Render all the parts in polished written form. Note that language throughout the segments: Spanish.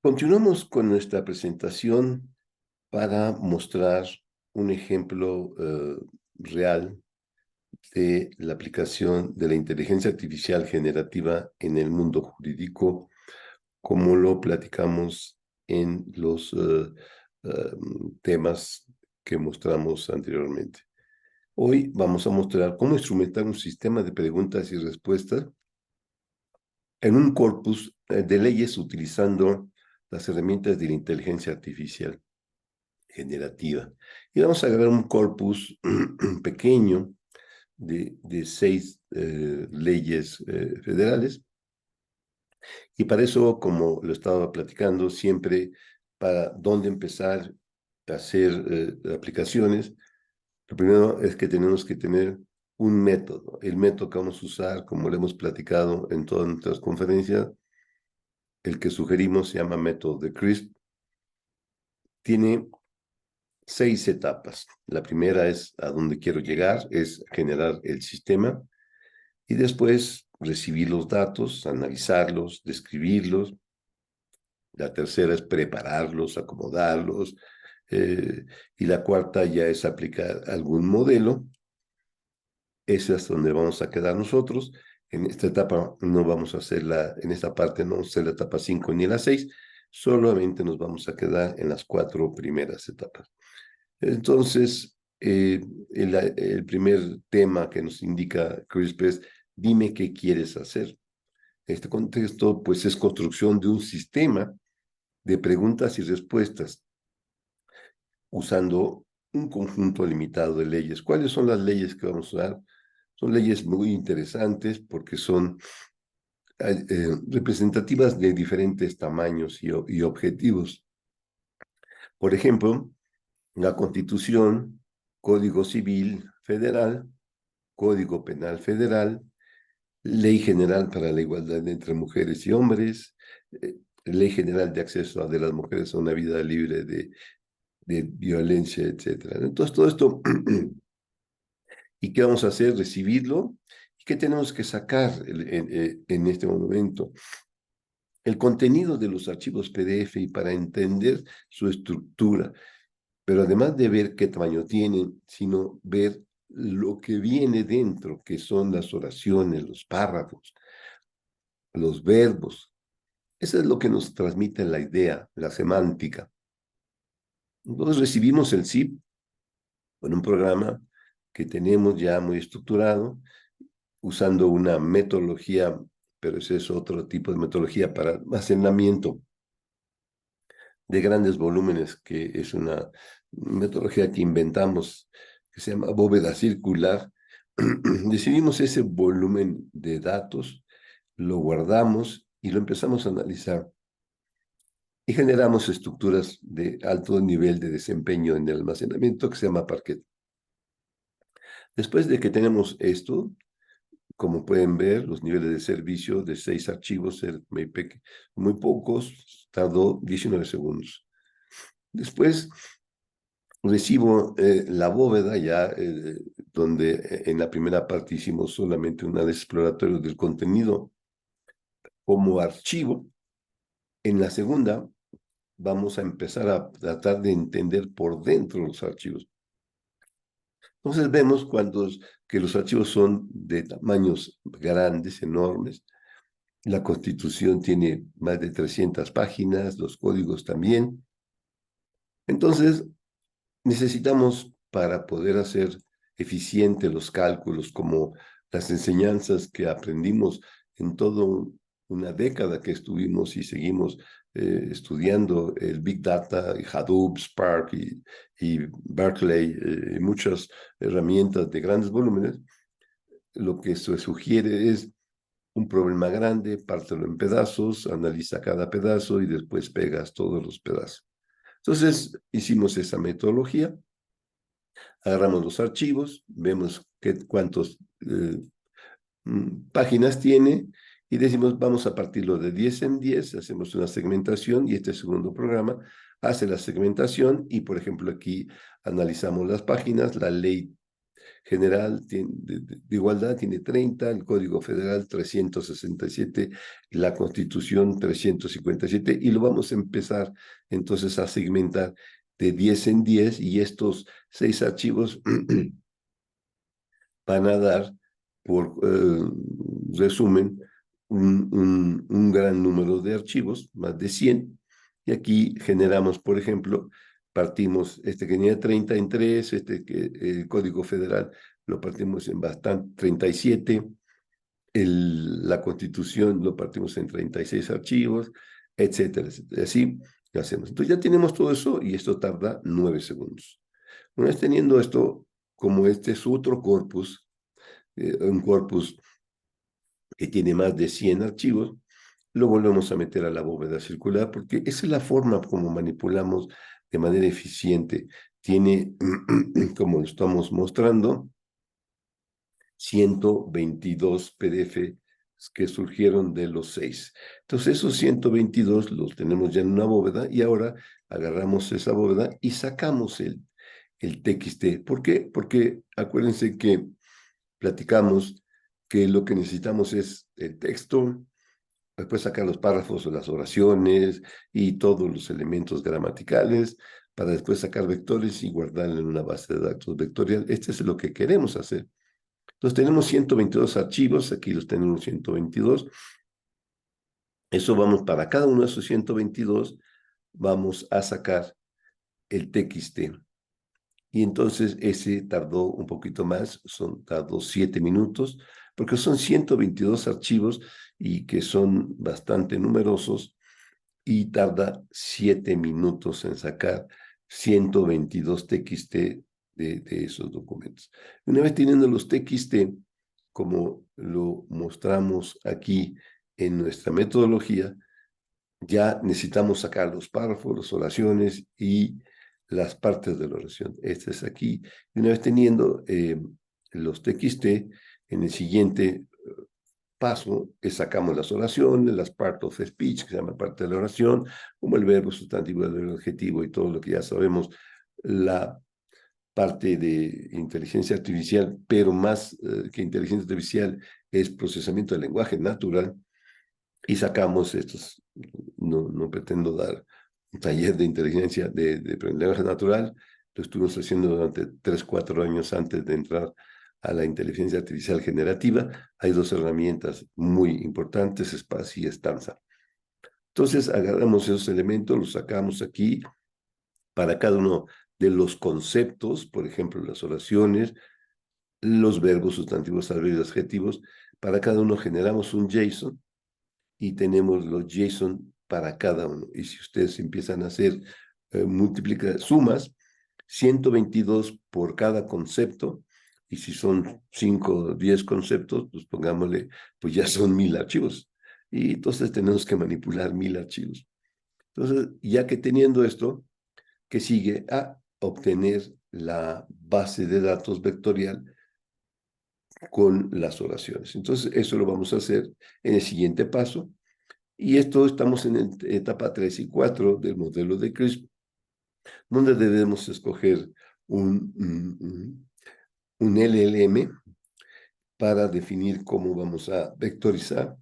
Continuamos con nuestra presentación para mostrar un ejemplo real de la aplicación de la inteligencia artificial generativa en el mundo jurídico, como lo platicamos en los eh, temas que mostramos anteriormente. Hoy vamos a mostrar cómo instrumentar un sistema de preguntas y respuestas en un corpus de leyes utilizando las herramientas de la inteligencia artificial generativa. Y vamos a agarrar un corpus pequeño de 6 leyes federales. Y para eso, como lo estaba platicando, siempre para dónde empezar a hacer aplicaciones, lo primero es que tenemos que tener un método. El método que vamos a usar, como lo hemos platicado en todas nuestras conferencias, el que sugerimos se llama método de CRISP. Tiene 6 etapas. La primera es a dónde quiero llegar, es generar el sistema y después recibir los datos, analizarlos, describirlos. La tercera es prepararlos, acomodarlos. Y la cuarta ya es aplicar algún modelo. Esa es donde vamos a quedar nosotros. En esta etapa no vamos a hacer en esta parte no vamos a hacer la etapa 5 ni la 6, solamente nos vamos a quedar en las 4 primeras etapas. Entonces, el primer tema que nos indica CRISP es, dime qué quieres hacer. Este contexto, pues, es construcción de un sistema de preguntas y respuestas usando un conjunto limitado de leyes. ¿Cuáles son las leyes que vamos a usar? Son leyes muy interesantes porque son representativas de diferentes tamaños y objetivos. Por ejemplo, la Constitución, Código Civil Federal, Código Penal Federal, Ley General para la Igualdad entre Mujeres y Hombres, Ley General de Acceso de las Mujeres a una vida libre de violencia, etc. Entonces, todo esto, ¿y qué vamos a hacer? Recibirlo. ¿Y qué tenemos que sacar en este momento? El contenido de los archivos PDF y para entender su estructura, pero además de ver qué tamaño tienen, sino ver lo que viene dentro, que son las oraciones, los párrafos, los verbos. Eso es lo que nos transmite la idea, la semántica. Entonces recibimos el zip con un programa que tenemos ya muy estructurado, usando una metodología, pero ese es otro tipo de metodología para almacenamiento de grandes volúmenes, que es una metodología que inventamos, que se llama bóveda circular. Decidimos ese volumen de datos, lo guardamos y lo empezamos a analizar. Y generamos estructuras de alto nivel de desempeño en el almacenamiento que se llama Parquet. Después de que tenemos esto, como pueden ver, los niveles de servicio de 6 archivos, muy pocos, tardó 19 segundos. Después recibo la bóveda ya, donde en la primera parte hicimos solamente un análisis exploratorio del contenido como archivo. En la segunda vamos a empezar a tratar de entender por dentro los archivos. Entonces vemos que los archivos son de tamaños grandes, enormes. La Constitución tiene más de 300 páginas, los códigos también. Entonces, necesitamos, para poder hacer eficientes los cálculos, como las enseñanzas que aprendimos en toda una década que estuvimos y seguimos estudiando el Big Data, y Hadoop, Spark y Berkeley, muchas herramientas de grandes volúmenes, lo que se sugiere es un problema grande, pártelo en pedazos, analiza cada pedazo y después pegas todos los pedazos. Entonces, hicimos esa metodología, agarramos los archivos, vemos cuántas páginas tiene y decimos, vamos a partirlo de 10 en 10, hacemos una segmentación y este segundo programa hace la segmentación y, por ejemplo, aquí analizamos las páginas, la ley general de igualdad tiene 30, el Código Federal 367, la Constitución 357, y lo vamos a empezar entonces a segmentar de 10 en 10, y estos 6 archivos van a dar, por resumen, un gran número de archivos, más de 100, y aquí generamos, por ejemplo, partimos este que tenía 30 en 3, el Código Federal lo partimos en 37, la Constitución lo partimos en 36 archivos, etcétera, etcétera. Así lo hacemos. Entonces ya tenemos todo eso, y esto tarda 9 segundos. Una vez teniendo esto, como este es otro corpus, un corpus que tiene más de 100 archivos, lo volvemos a meter a la bóveda circular, porque esa es la forma como manipulamos de manera eficiente. Tiene, como lo estamos mostrando, 122 PDF que surgieron de los 6. Entonces esos 122 los tenemos ya en una bóveda, y ahora agarramos esa bóveda y sacamos el TXT. ¿Por qué? Porque acuérdense que platicamos que lo que necesitamos es el texto, después sacar los párrafos o las oraciones y todos los elementos gramaticales, para después sacar vectores y guardarlo en una base de datos vectorial. Este es lo que queremos hacer. Entonces tenemos 122 archivos, aquí los tenemos 122. Eso vamos, para cada uno de esos 122, vamos a sacar el TXT. Y entonces ese tardó un poquito más, tardó 7 minutos, porque son 122 archivos y que son bastante numerosos, y tarda 7 minutos en sacar 122 TXT de esos documentos. Una vez teniendo los TXT, como lo mostramos aquí en nuestra metodología, ya necesitamos sacar los párrafos, las oraciones y las partes de la oración. Este es aquí. Y una vez teniendo los TXT, en el siguiente paso sacamos las oraciones, las part of speech, que se llama parte de la oración, como el verbo, sustantivo, el adjetivo y todo lo que ya sabemos, la parte de inteligencia artificial, pero más que inteligencia artificial es procesamiento del lenguaje natural, y sacamos estos. No pretendo dar un taller de inteligencia de lenguaje natural, lo estuvimos haciendo durante 3, 4 años antes de entrar a la inteligencia artificial generativa. Hay 2 herramientas muy importantes, Spassy y Stanza. Entonces agarramos esos elementos, los sacamos aquí para cada uno de los conceptos, por ejemplo, las oraciones, los verbos, sustantivos, adverbios, adjetivos. Para cada uno generamos un JSON, y tenemos los JSON para cada uno. Y si ustedes empiezan a hacer sumas, 122 por cada concepto, y si son 5 o 10 conceptos, pues pongámosle, pues ya son 1000 archivos. Y entonces tenemos que manipular 1000 archivos. Entonces, ya que teniendo esto, ¿qué sigue? A obtener la base de datos vectorial con las oraciones. Entonces, eso lo vamos a hacer en el siguiente paso. Y esto estamos en etapa 3 y 4 del modelo de CRISP, donde debemos escoger un LLM para definir cómo vamos a vectorizar.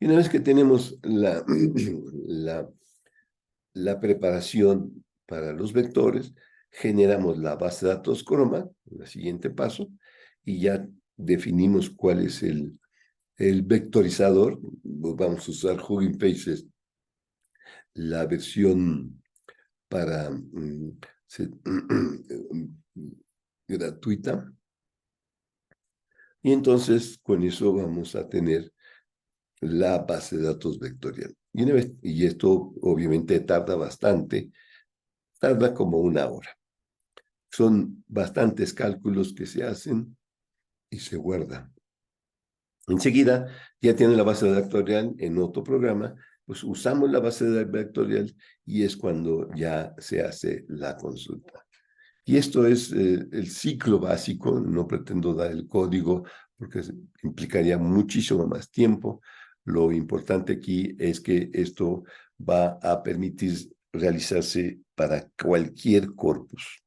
Y una vez que tenemos la preparación para los vectores, generamos la base de datos Chroma, el siguiente paso, y ya definimos cuál es el vectorizador. Vamos a usar Hugging Faces, la versión para gratuita, y entonces con eso vamos a tener la base de datos vectorial. Y esto obviamente tarda bastante, tarda como 1 hora. Son bastantes cálculos que se hacen y se guardan. Enseguida ya tiene la base vectorial en otro programa, pues usamos la base vectorial, y es cuando ya se hace la consulta. Y esto es el ciclo básico. No pretendo dar el código porque implicaría muchísimo más tiempo. Lo importante aquí es que esto va a permitir realizarse para cualquier corpus.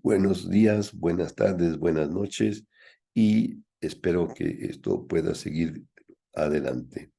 Buenos días, buenas tardes, buenas noches y espero que esto pueda seguir adelante.